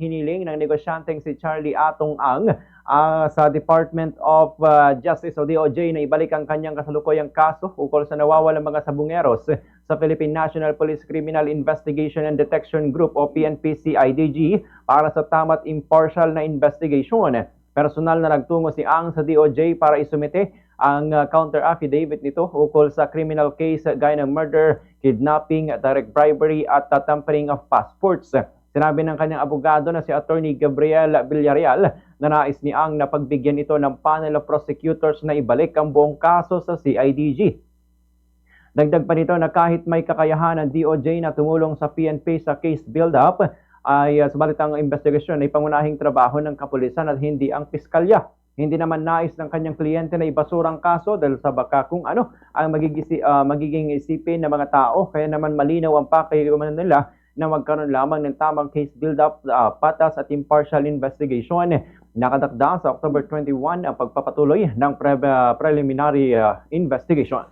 Hiniling ng negosyanteng si Charlie Atong Ang sa Department of Justice o DOJ na ibalik ang kanyang kasalukuyang kaso ukol sa nawawalang mga sabungeros sa Philippine National Police Criminal Investigation and Detection Group o PNP-CIDG para sa tama't impartial na investigation. Personal na nagtungo si Ang sa DOJ para isumite ang counter affidavit nito ukol sa criminal case gaya ng murder, kidnapping, direct bribery at tampering of passports. Sinabi ng kanyang abogado na si Attorney Gabriel Villarreal na nais ni Ang na pagbigyan ito ng panel of prosecutors na ibalik ang buong kaso sa CIDG. Dagdag pa nito na kahit may kakayahan ng DOJ na tumulong sa PNP sa case build-up, ay subalit ang investigasyon ay pangunahing trabaho ng kapulisan at hindi ang piskalya. Hindi naman nais ng kanyang kliyente na ibasura ang kaso dahil sa baka kung ano ang magiging isipin ng mga tao. Kaya naman malinaw ang pakikamanan nila na magkaroon lamang ng tamang case build-up, patas at impartial investigation. Nakatakda sa October 21 ang pagpapatuloy ng preliminary investigation.